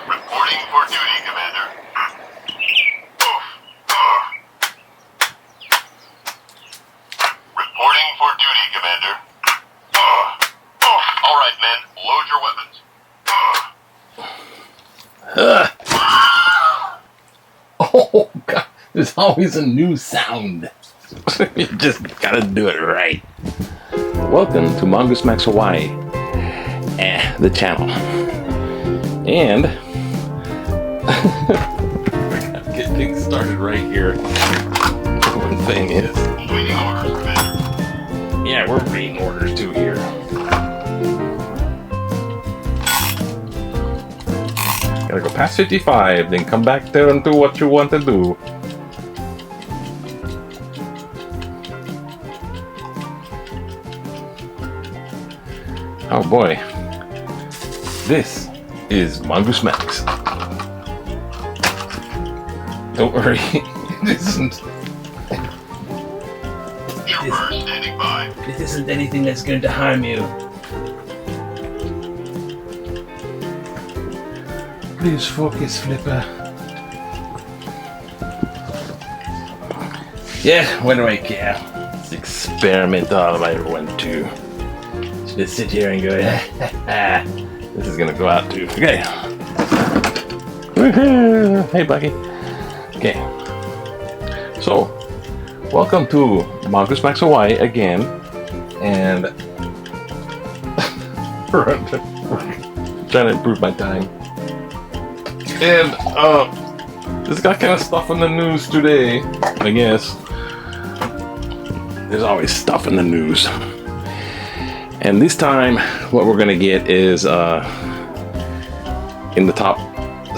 Reporting for duty, Commander. Reporting for duty, Commander. All right, men, load your weapons. Oh, God. There's always a new sound. You just gotta do it right. Welcome to Mongoose Max Hawaii, the channel. And I'm getting things started right here. One thing is, Waiting orders, Commander. yeah, we're reading orders too here. Gotta go past 55, then come back there and do what you want to do. Oh boy. This is Mongoose Max. Don't worry, it isn't. Trooper standing by. This isn't anything that's going to harm you. Please focus, Flipper. Yeah, what do I care? It's experiment all I ever went to. Just sit here and go, this is gonna go out too. Okay. Woohoo! Hey, Bucky. Okay. So, welcome to Mongoose Max Hawaii again. And we're trying to improve my time. And, there's got kind of stuff in the news today, I guess. There's always stuff in the news. And this time, what we're gonna get is, in the top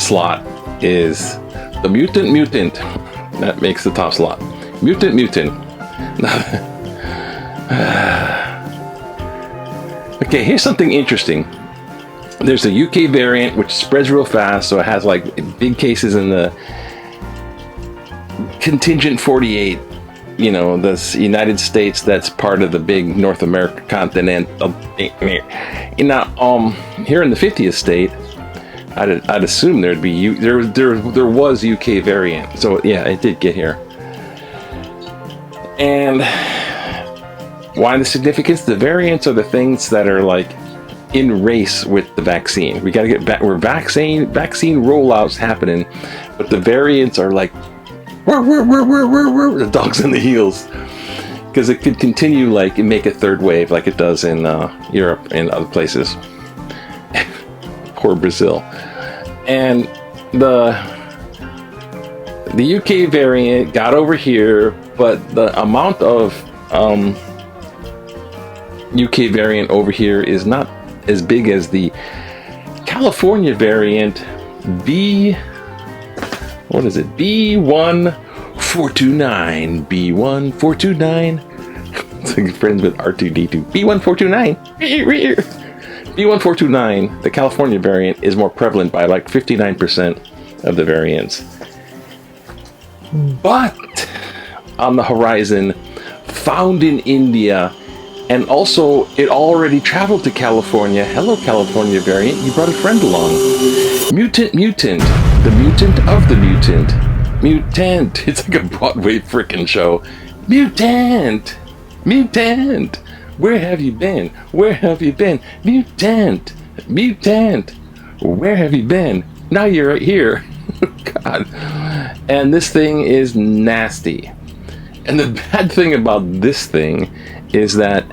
slot is the Mutant Mutant. That makes the top slot. Mutant Mutant. Okay, here's something interesting. There's a UK variant which spreads real fast, so it has like big cases in the contingent 48. You know, the United States that's part of the big North America continent. You know, here in the 50th state, I'd assume there'd be there was UK variant. So yeah, it did get here. And why the significance? The variants are the things that are like in race with the vaccine. We got to get back. We're vaccine rollouts happening, but the variants are like. The dogs on the heels, because it could continue like and make a third wave like it does in Europe and other places. Poor Brazil. And the UK variant got over here, but the amount of UK variant over here is not as big as the California variant B1429. B1429. It's like friends with R2D2. B1429. B1429, the California variant, is more prevalent by like 59% of the variants. But on the horizon, found in India, and also it already traveled to California. Hello, California variant. You brought a friend along. Mutant Mutant. The mutant of the mutant. Mutant. It's like a Broadway frickin' show. Mutant. Mutant. Where have you been? Where have you been? Mutant. Mutant. Where have you been? Now you're right here. God. And this thing is nasty. And the bad thing about this thing is that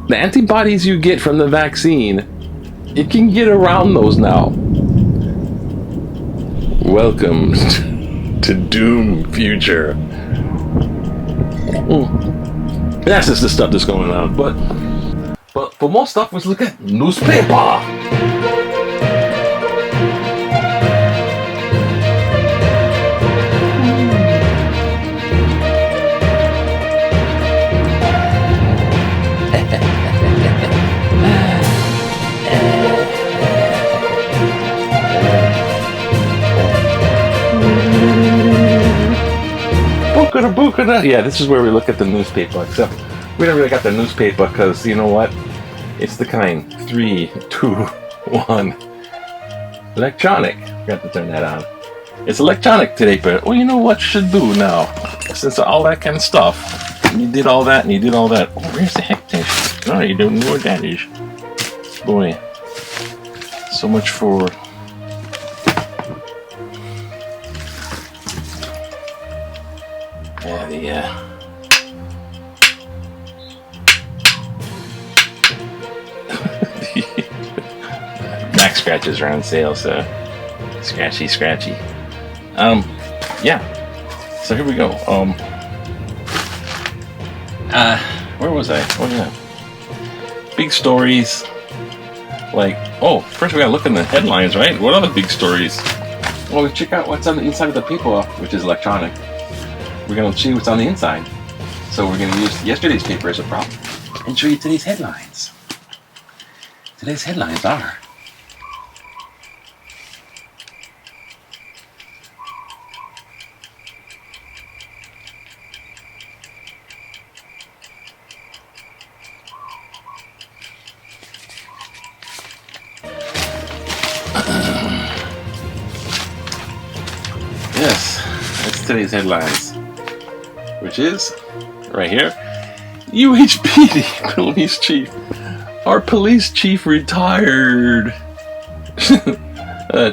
the antibodies you get from the vaccine, it can get around those now. Welcome to Doom Future. That's just the stuff that's going on. But for more stuff, let's look at newspaper. Yeah, this is where we look at the newspaper, except we don't really got the newspaper because, you know what? It's the kind 3, 2, 1 electronic. Got to turn that on. It's electronic today, but well, you know what you should do now? Since all that kind of stuff, you did all that and you did all that. Oh, where's the heck this? No, you don't know what that is. Boy, so much for... Yeah, back scratches are on sale, so scratchy. Yeah. So here we go. Where was I? Oh yeah. Big stories. Like, oh, first we gotta look in the headlines, right? What are the big stories? Well, we check out what's on the inside of the paper, which is electronic. We're going to see what's on the inside. So we're going to use yesterday's paper as a prop and show you today's headlines. Today's headlines are... Yes, that's today's headlines. Which is, right here, UHPD police chief. Our police chief retired.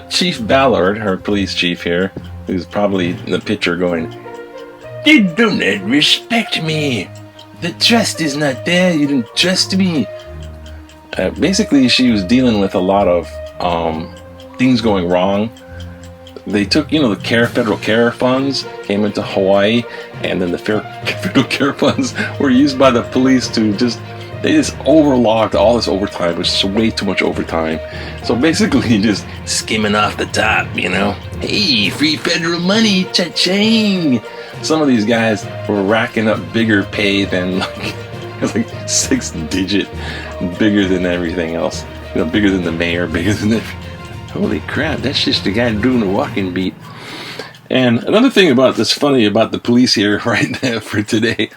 Chief Ballard, our police chief here, who's probably in the picture going, "You do not respect me. The trust is not there. You don't trust me." Basically, she was dealing with a lot of things going wrong. They took, the federal care funds came into Hawaii, and then the federal care funds were used by the police to they just overlocked all this overtime, which is way too much overtime. So basically just skimming off the top, Hey, free federal money, cha-ching! Some of these guys were racking up bigger pay than like 6-digit, bigger than everything else. Bigger than the mayor, bigger than the... Holy crap, that's just the guy doing the walking beat. And another thing that's funny about the police here right now for today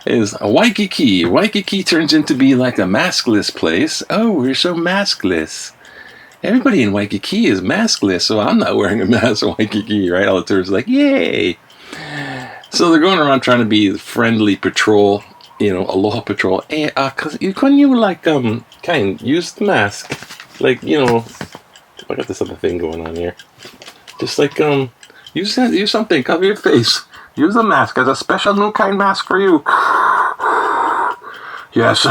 is Waikiki. Waikiki turns into be like a maskless place. Oh, we're so maskless. Everybody in Waikiki is maskless, so I'm not wearing a mask in Waikiki, right? All the tourists are like, yay! So they're going around trying to be friendly patrol, aloha patrol. Hey, can you use the mask? Like, I got this other thing going on here. Just like, use something, cover your face. Use a mask as a special new kind mask for you. Yes,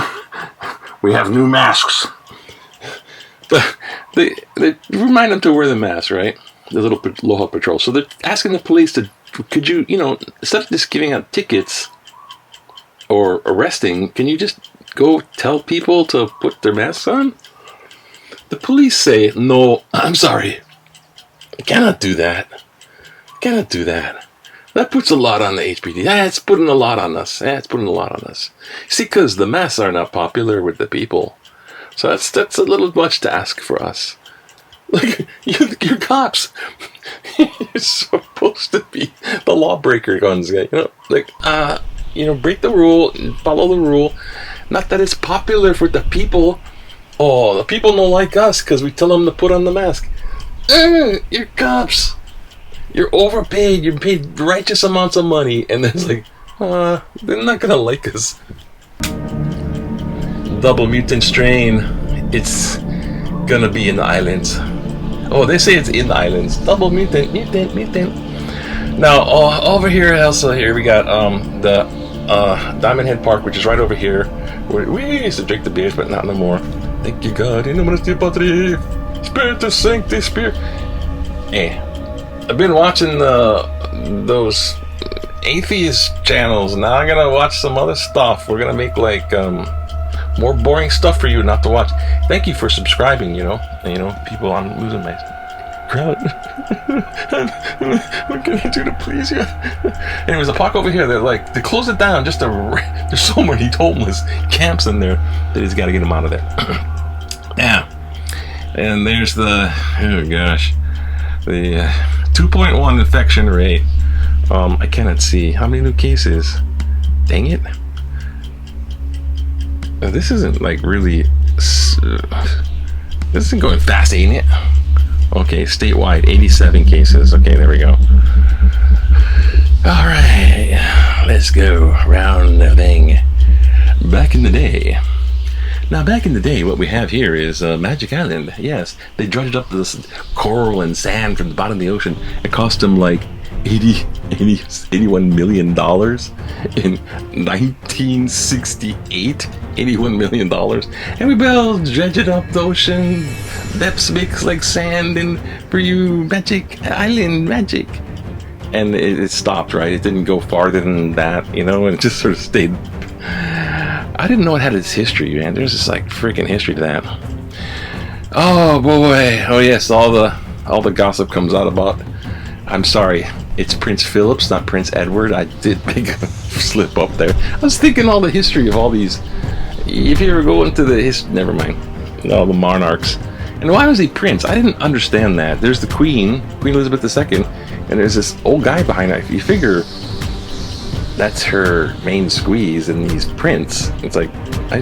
we have new masks. But they remind them to wear the mask, right? The little Aloha Patrol. So they're asking the police could you, instead of just giving out tickets or arresting, can you just go tell people to put their masks on? The police say, no, I'm sorry. I cannot do that. That puts a lot on the HPD. It's putting a lot on us. See, because the masks are not popular with the people. So that's a little much to ask for us. Like, you're cops. You're supposed to be the lawbreaker ones. Break the rule, follow the rule. Not that it's popular for the people. Oh, the people don't like us because we tell them to put on the mask. You're cops. You're overpaid. You're paid righteous amounts of money. And then it's like, they're not going to like us. Double mutant strain. It's going to be in the islands. Oh, they say it's in the islands. Double mutant, mutant, mutant. Now, over here, also here we got the Diamond Head Park, which is right over here. Where we used to drink the beers, but not no more. Thank you, God. In nomine Patri, Spiritus Sancti, Spirit. Hey, I've been watching those atheist channels. Now I'm gonna watch some other stuff. We're gonna make like more boring stuff for you not to watch. Thank you for subscribing. You know, people. I'm losing my crowd. What can I do to please you? Anyways, the park over here, they close it down just to. There's so many homeless camps in there that he's got to get them out of there. Yeah, and there's the the 2.1 infection rate. I cannot see how many new cases. Dang it! This isn't like really. This isn't going fast, ain't it? Okay, statewide, 87 cases. Okay, there we go. All right, let's go round the thing. Back in the day. Now, back in the day, what we have here is Magic Island. Yes, they dredged up this coral and sand from the bottom of the ocean. It cost them like $81 million in 1968. $81 million. And we built, dredge it up the ocean. Depths makes like sand and for you, Magic Island magic. And it stopped, right? It didn't go farther than that, and it just sort of stayed. I didn't know it had its history, man. There's just like freaking history to that. Oh boy. Oh yes, all the gossip comes out about. I'm sorry, it's Prince Philip's, not Prince Edward. I did make a slip up there. I was thinking all the history of all these. If you ever go into the never mind. All the monarchs. And why was he prince? I didn't understand that. There's the Queen Elizabeth II, and there's this old guy behind her. You figure that's her main squeeze, and he's prince. It's like I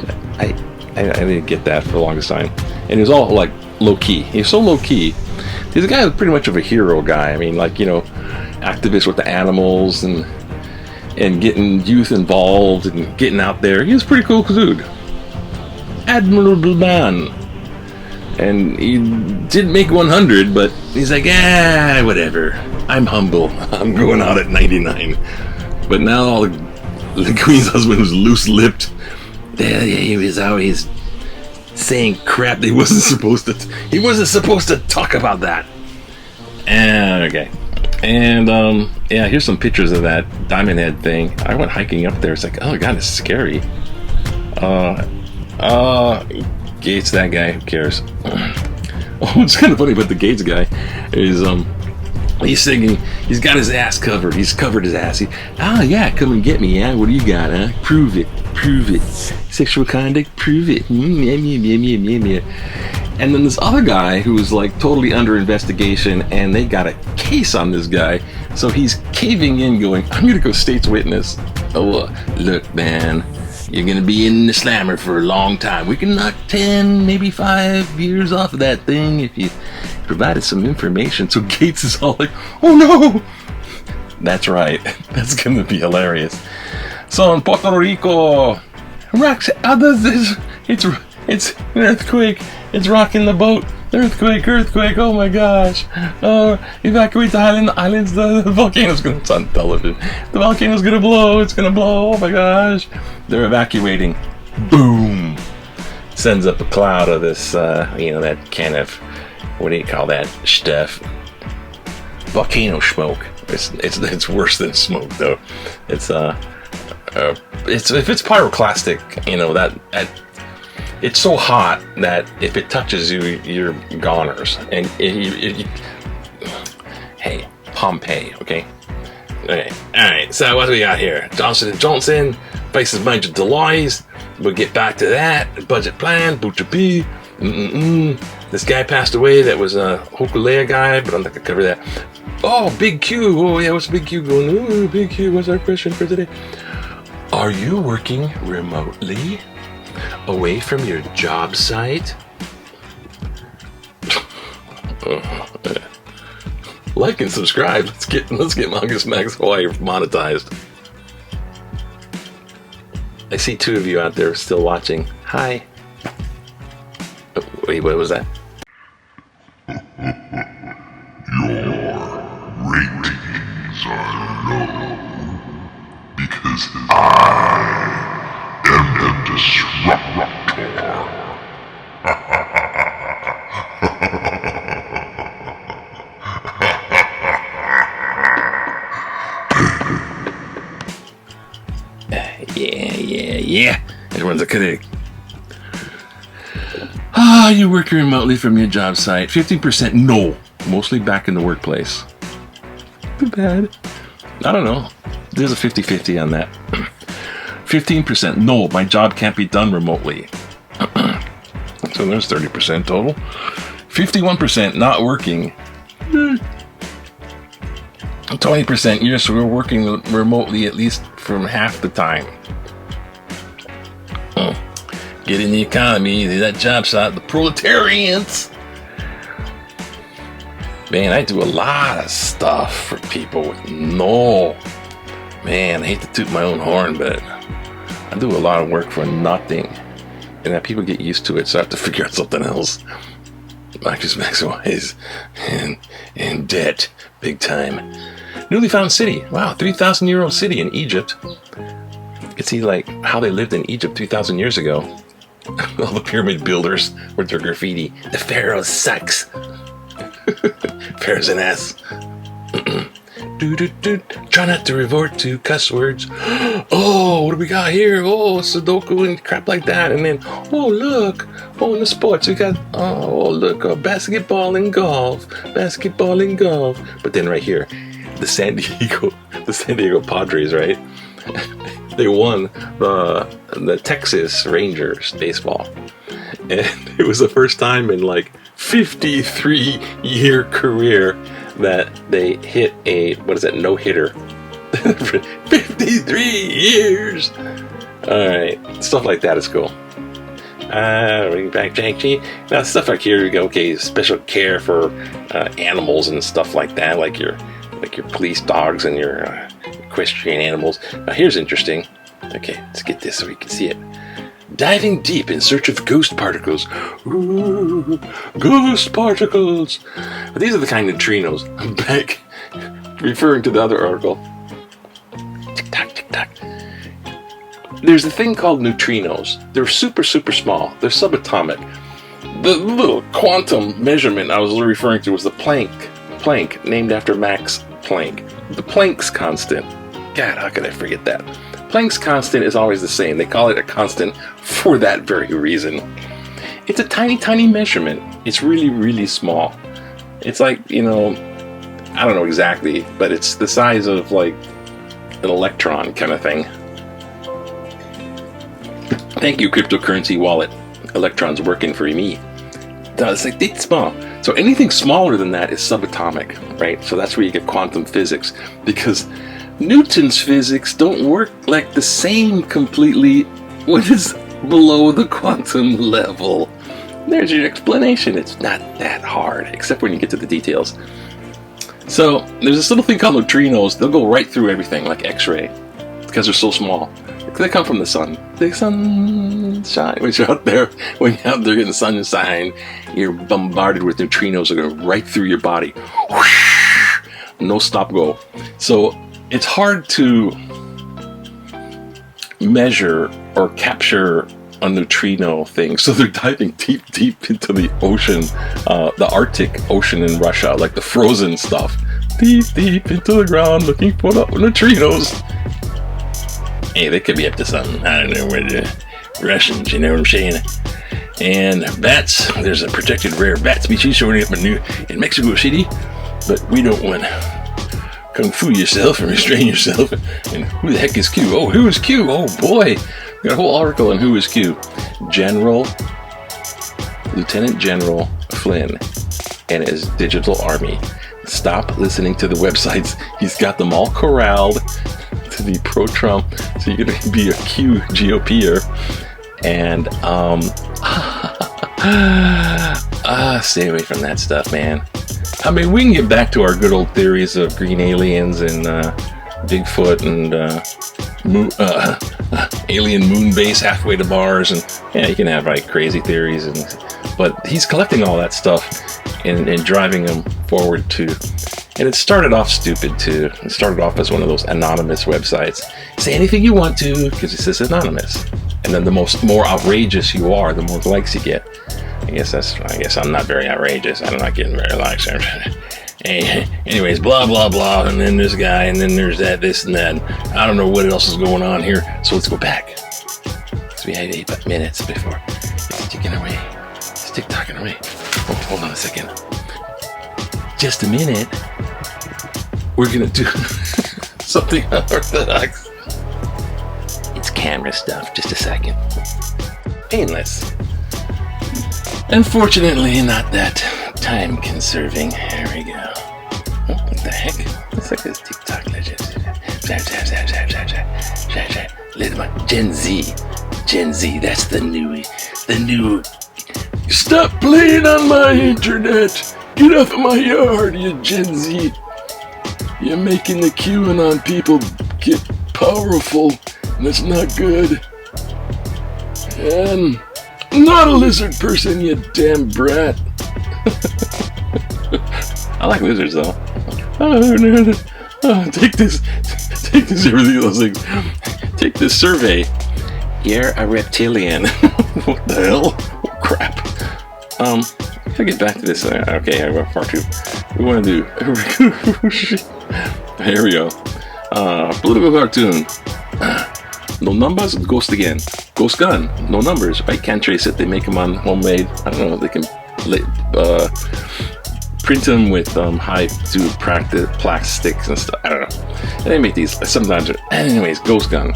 didn't get that for the longest time. And he was all like low key. He was so low key. He's a guy who's pretty much of a hero guy. I mean, like activist with the animals and getting youth involved and getting out there. He was a pretty cool dude. Admirable man. And he didn't make 100, but he's like, whatever. I'm humble. I'm going out at 99. But now the Queen's husband was loose-lipped. He was always saying crap that he wasn't supposed to talk about that. Okay. And here's some pictures of that Diamond Head thing. I went hiking up there. It's like, oh god, it's scary. Gates, that guy, who cares? Oh, it's kind of funny, but the Gates guy is he's singing. He's got his ass covered. He's covered his ass. Yeah, come and get me. Yeah, what do you got? Huh? Prove it. Sexual conduct. Prove it. And then this other guy who was like totally under investigation, and they got a case on this guy. So he's caving in, going, "I'm gonna go state's witness." Oh, look, man. You're going to be in the slammer for a long time. We can knock 10, maybe 5 years off of that thing if you provided some information. So Gates is all like, oh no! That's right. That's going to be hilarious. So in Puerto Rico, it's an earthquake. It's rocking the boat. Earthquake, oh my gosh. Evacuate the islands, the volcano's gonna, it's on television. The volcano's gonna blow, it's gonna blow, oh my gosh. They're evacuating. Boom. Sends up a cloud of this, that kind of, what do you call that stuff? Volcano smoke. It's worse than smoke though. If it's pyroclastic, that it's so hot that if it touches you, you're goners. And hey, Pompeii, okay? Alright, so what do we got here? Johnson & Johnson faces major delays. We'll get back to that. Budget plan, Butcher B. This guy passed away that was a Hokulea guy, but I'm not gonna cover that. Oh, Big Q. Oh yeah, what's Big Q going? Ooh, Big Q, what's our question for today? Are you working remotely? Away from your job site? Like and subscribe. Let's get Mongus Max Hawaii monetized. I see 2 of you out there still watching. Hi. Oh, wait, what was that? Because I am the disruptor. Yeah. Everyone's a critic. You work remotely from your job site. 15% no. Mostly back in the workplace. Too bad. I don't know. There's a 50-50 on that. 15% no, my job can't be done remotely. So there's 30% total. 51% not working. 20% yes, we're working remotely at least from half the time. Get in the economy, that job site, the proletarians. Man, I do a lot of stuff for people with no. Man, I hate to toot my own horn, but I do a lot of work for nothing. And that people get used to it, so I have to figure out something else. I just maximize in debt, big time. Newly found city. Wow, 3,000-year-old city in Egypt. You can see like how they lived in Egypt 3,000 years ago. All the pyramid builders with their graffiti. The pharaoh sucks. Pharaoh's an ass. Try not to resort to cuss words. Oh, what do we got here? Oh, Sudoku and crap like that. And then, oh, look. Oh, in the sports, we got, oh, look, basketball and golf. Basketball and golf. But then right here, the San Diego Padres, right? They won the Texas Rangers baseball. And it was the first time in like 53-year career that they hit a, no-hitter. 53 years! Alright, stuff like that is cool. Bring back Janky. Now, stuff like here, we go, okay, special care for animals and stuff like that, like your police dogs and your equestrian animals. Now, here's interesting. Okay, let's get this so we can see it. Diving deep in search of ghost particles. Ooh, ghost particles. But these are the kind of neutrinos. I'm back referring to the other article. Tick-tock, tick-tock. There's a thing called neutrinos. They're super, super small. They're subatomic. The little quantum measurement I was referring to was the Planck, named after Max Planck. The Planck's constant. God, how could I forget that? Planck's constant is always the same. They call it a constant for that very reason. It's a tiny, tiny measurement. It's really, really small. It's like, I don't know exactly, but it's the size of like an electron kind of thing. Thank you, cryptocurrency wallet. Electrons working for me. It's like it's small. So anything smaller than that is subatomic, right? So that's where you get quantum physics, because Newton's physics don't work like the same completely when it's below the quantum level. There's your explanation. It's not that hard, except when you get to the details. So there's this little thing called neutrinos. They'll go right through everything, like X-ray, because they're so small. They come from the sun. The sunshine. When you're out there getting sunshine, you're bombarded with neutrinos that go right through your body. Whoosh! No stop go. So it's hard to measure or capture a neutrino thing. So they're diving deep, deep into the ocean, the Arctic Ocean in Russia, like the frozen stuff. Deep, deep into the ground looking for the neutrinos. Hey, they could be up to something. I don't know where the Russians, you know what I'm saying? And bats, there's a protected rare bat species showing up in Mexico City, but we don't want to kung fu yourself and restrain yourself. And who the heck is Q? Oh, who is Q? Oh boy, we got a whole article on who is Q. Lieutenant General Flynn and his digital army. Stop listening to the websites. He's got them all corralled to be pro-Trump, so you're gonna be a Q GOPer, and stay away from that stuff, man. I mean, we can get back to our good old theories of green aliens and Bigfoot and alien moon base halfway to Mars, and yeah, you can have like crazy theories, but he's collecting all that stuff and driving them forward to And it started off stupid too. It started off as one of those anonymous websites. Say anything you want to, because it says anonymous. And then the more outrageous you are, the more likes you get. I guess I'm not very outrageous. I'm not getting very likes. Anyways, blah blah blah, and then this guy, and then there's that, this and that. I don't know what else is going on here. So let's go back. So we have 8 minutes before it's ticking away. It's tick-tocking away. Oh, hold on a second. Just a minute. We're gonna do something unorthodox. It's camera stuff. Just a second. Painless. Unfortunately, not that time-conserving. There we go. Oh, what the heck? It's like this TikTok legend. Gen Z. That's the new. Stop playing on my internet. Get off of my yard, you Gen Z. You're making the QAnon people get powerful, and it's not good. And I'm not a lizard person, you damn brat. I like lizards, though. Take this, everything those things. Take this survey. You're a reptilian. What the hell? Oh, crap. I'll get back to this. Okay, I have part 2. We want to do. Here we go. Political cartoon. No numbers, ghost again. Ghost gun. No numbers, right? Can't trace it. They make them on homemade. I don't know. They can print them with high to practice plastics and stuff. I don't know. And they make these sometimes. Anyways, ghost gun.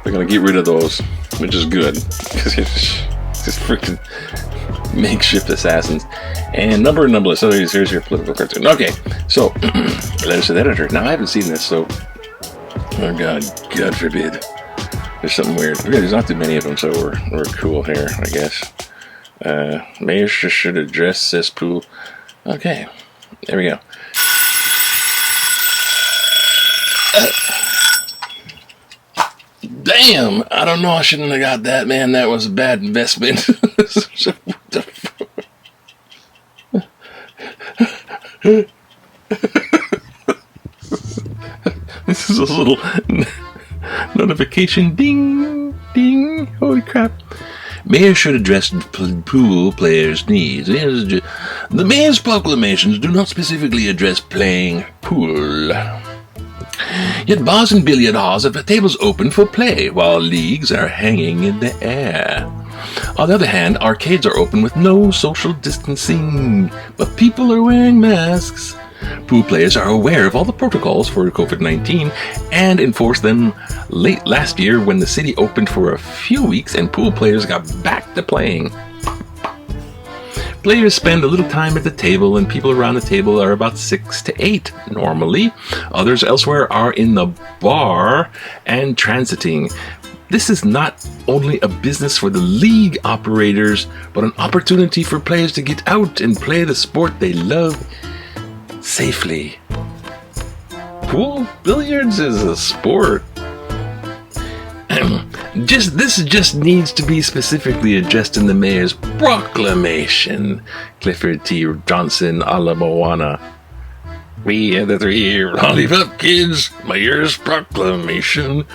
They're gonna get rid of those, which is good because it's just freaking makeshift assassins. And numberless. So here's your political cartoon. Okay, so letters to the editor. Now I haven't seen this, so oh God forbid. There's something weird. Okay, there's not too many of them, so we're cool here, I guess. Mayor should address cesspool. Okay, there we go. Damn! I don't know. I shouldn't have got that, man. That was a bad investment. This is a little notification. Ding! Ding! Holy crap. Mayor should address pool players' needs. The mayor's proclamations do not specifically address playing pool. Yet bars and billiard halls have tables open for play, while leagues are hanging in the air. On the other hand, arcades are open with no social distancing, but people are wearing masks. Pool players are aware of all the protocols for COVID-19 and enforced them late last year when the city opened for a few weeks and pool players got back to playing. Players spend a little time at the table, and people around the table are about 6 to 8 normally. Others elsewhere are in the bar and transiting. This is not only a business for the league operators, but an opportunity for players to get out and play the sport they love safely. Pool billiards is a sport. This just needs to be specifically addressed in the mayor's proclamation. Clifford T. Johnson, Ala Moana. We are the 3 lollipop kids. Mayor's proclamation.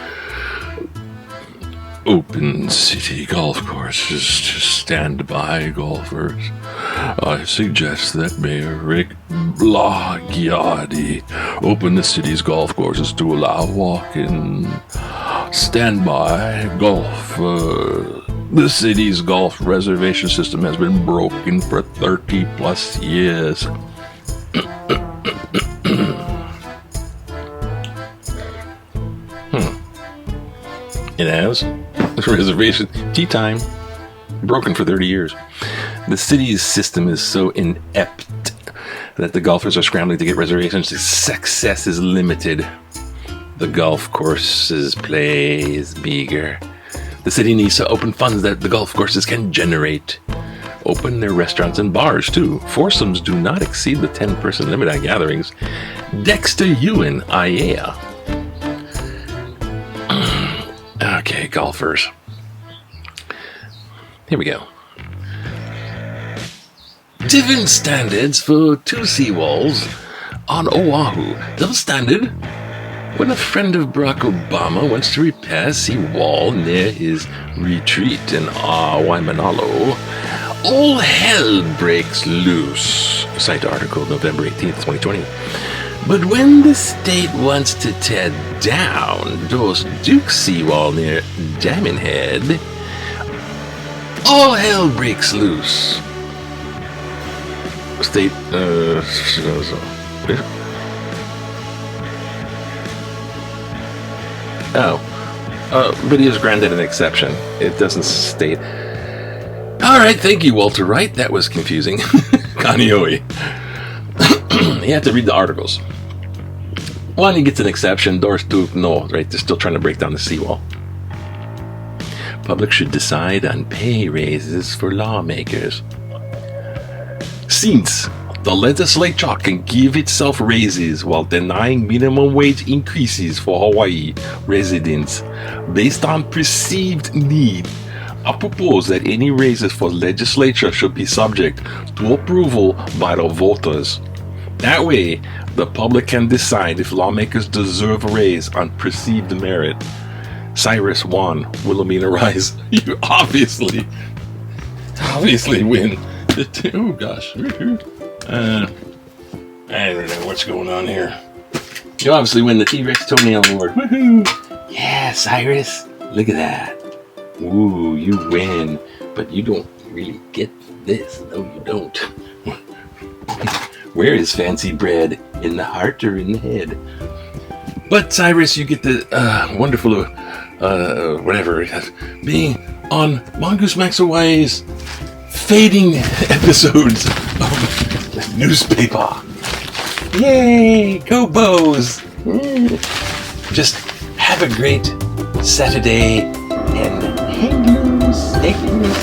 Open city golf courses to standby golfers. I suggest that Mayor Rick Blaghiati open the city's golf courses to allow walk-in standby golf. The city's golf reservation system has been broken for 30 plus years. It has. Reservation. Tea time. Broken for 30 years. The city's system is so inept that the golfers are scrambling to get reservations. Success is limited. The golf course's play is meager. The city needs to open funds that the golf courses can generate. Open their restaurants and bars, too. Foursomes do not exceed the 10-person limit at gatherings. Dexter Ewan, IAEA. Okay, golfers. Here we go. Different standards for 2 seawalls on Oahu. Double standard. When a friend of Barack Obama wants to repair a seawall near his retreat in Waimanalo, all hell breaks loose. Cite article November 18th, 2020. But when the state wants to tear down Dos Duke seawall near Diamond Head, all hell breaks loose. State, but he was granted an exception. It doesn't state. All right, thank you, Walter Wright. That was confusing. Kanioi. You have to read the articles. One, he gets an exception. Doris Duke, no, right? They're still trying to break down the seawall. Public should decide on pay raises for lawmakers. Since the legislature can give itself raises while denying minimum wage increases for Hawaii residents based on perceived need, I propose that any raises for legislature should be subject to approval by the voters. That way, the public can decide if lawmakers deserve a raise on perceived merit. Cyrus Juan, Wilhelmina Rise. You obviously win. Oh gosh. I don't know what's going on here. You obviously win the T-Rex Toenail Award. Woohoo! Yeah, Cyrus. Look at that. Ooh, you win. But you don't really get this. No, you don't. Where is fancy bread? In the heart or in the head? But Cyrus, you get the wonderful, whatever, being on Mongoose Max Hawaii's fading episodes of Newspaper. Yay! Go Bows! Just have a great Saturday and hang loose. Hang loose.